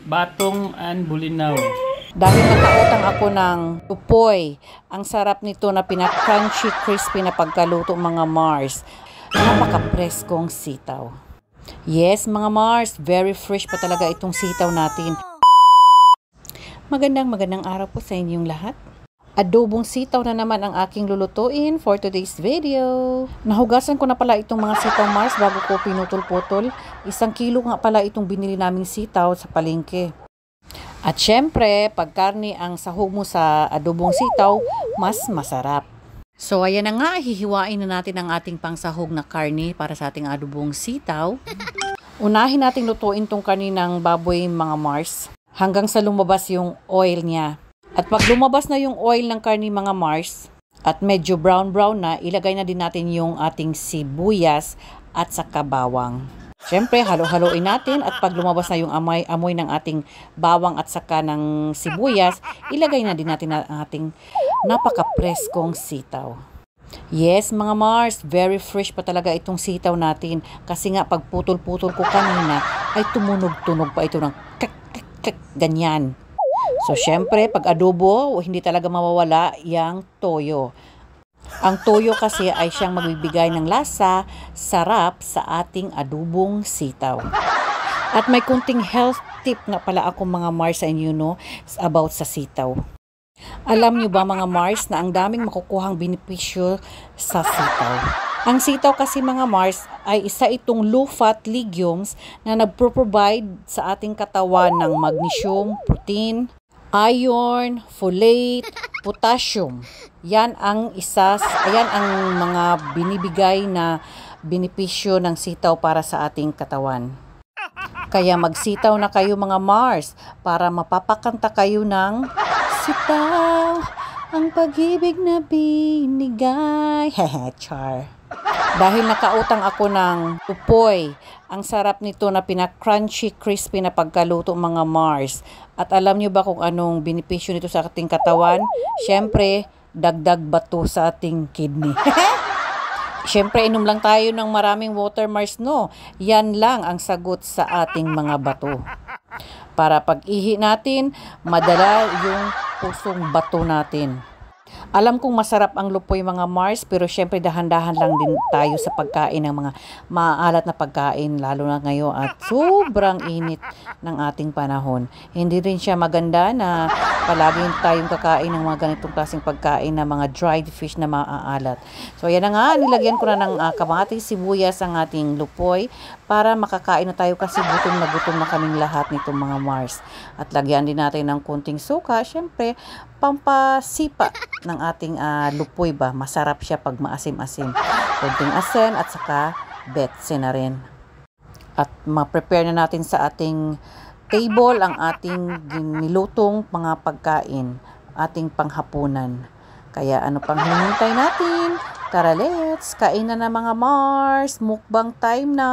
Batong and Bulinaw. Dahil nakautang ako ng tupoy. Ang sarap nito na pinaka-crunchy, crispy na pagkaluto mga Mars. Napaka-preskong sitaw. Yes mga Mars, very fresh pa talaga itong sitaw natin. Magandang araw po sa inyong lahat. Adobong sitaw na naman ang aking lulutuin for today's video. Nahugasan ko na pala itong mga sitaw Mars bago ko pinutol-putol. 1 kilo nga pala itong binili naming sitaw sa palengke. At syempre, pag karne ang sahog mo sa adobong sitaw, mas masarap. So ayan na nga, hihiwain na natin ang ating pangsahog na karne para sa ating adobong sitaw. Unahin natin lutuin tong karne ng baboy mga Mars hanggang sa lumabas yung oil niya. At pag lumabas na yung oil ng karne mga Mars at medyo brown na, ilagay na din natin yung ating sibuyas at saka bawang. Siyempre, halo-haloin natin at pag lumabas na yung amoy ng ating bawang at saka ng sibuyas, ilagay na din natin ang ating napaka-preskong sitaw. Yes, mga Mars, very fresh pa talaga itong sitaw natin kasi nga pag putol-putol ko kanina ay tumunog-tunog pa ito ng kak ganyan. So, syempre, pag adobo, hindi talaga mawawala yung toyo. Ang toyo kasi ay siyang magbibigay ng lasa, sarap sa ating adobong sitaw. At may kunting health tip nga pala ako mga Mars sa inyo no, about sa sitaw. Alam nyo ba mga Mars na ang daming makukuhang benepisyo sa sitaw? Ang sitaw kasi mga Mars ay isa itong low-fat legumes na nagpro-provide sa ating katawan ng magnesium, protein, iron, folate, potassium. Yan ang mga binibigay na benepisyo ng sitaw para sa ating katawan. Kaya magsitaw na kayo mga Mars para mapapakanta kayo ng sitaw, ang pag-ibig na binigay. Hehe, char. Dahil nakautang ako ng tupoy. Ang sarap nito na pinaka-crunchy, crispy na pagkaluto mga Mars. At alam nyo ba kung anong benepisyo nito sa ating katawan? Siyempre, dagdag bato sa ating kidney. Siyempre, inom lang tayo ng maraming water Mars, no? Yan lang ang sagot sa ating mga bato. Para pag-ihi natin, madala yung pusong bato natin. Alam kong masarap ang lupoy mga Mars, pero syempre dahan-dahan lang din tayo sa pagkain ng mga maalat na pagkain, lalo na ngayon at sobrang init ng ating panahon. Hindi rin siya maganda na palagi tayong kakain ng mga ganitong klaseng pagkain na mga dried fish na maaalat. So ayan na nga, nilagyan ko na ng kamatis, sibuyas ang ating lupoy para makakain na tayo kasi gutom na kaming lahat nitong mga Mars. At lagyan din natin ng kunting suka, syempre pampasipa ng ating lupoy ba. Masarap siya pag maasim-asim. Kunting asin at saka betsin na rin. At ma-prepare na natin sa ating table ang ating nilutong mga pagkain, ating panghapunan. Kaya ano pang hinihintay natin? Tara, let's kain na mga Mars. Mukbang time na.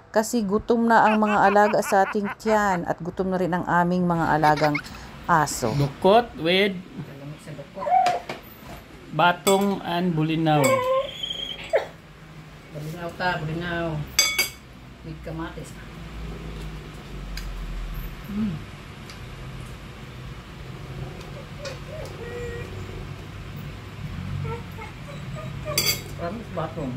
Kasi gutom na ang mga alaga sa ating tiyan at gutom na rin ang aming mga alagang aso. Dukot with batong and bulinaw. Bulinaw. With kamatis. Promise batong.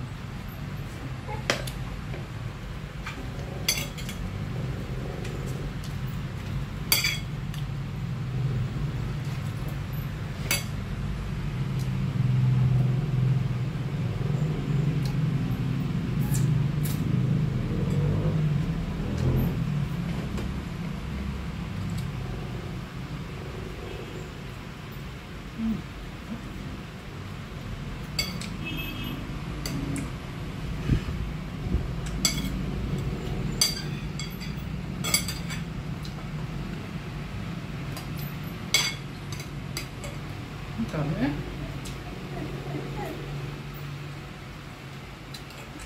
Kami.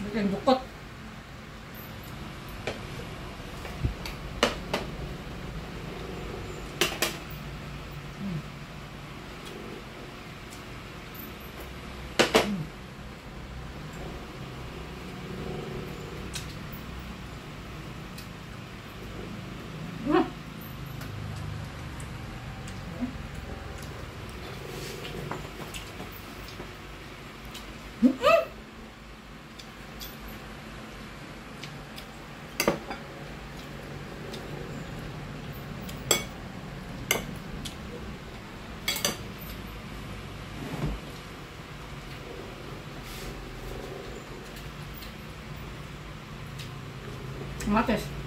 Bikin bukot. Kamatis.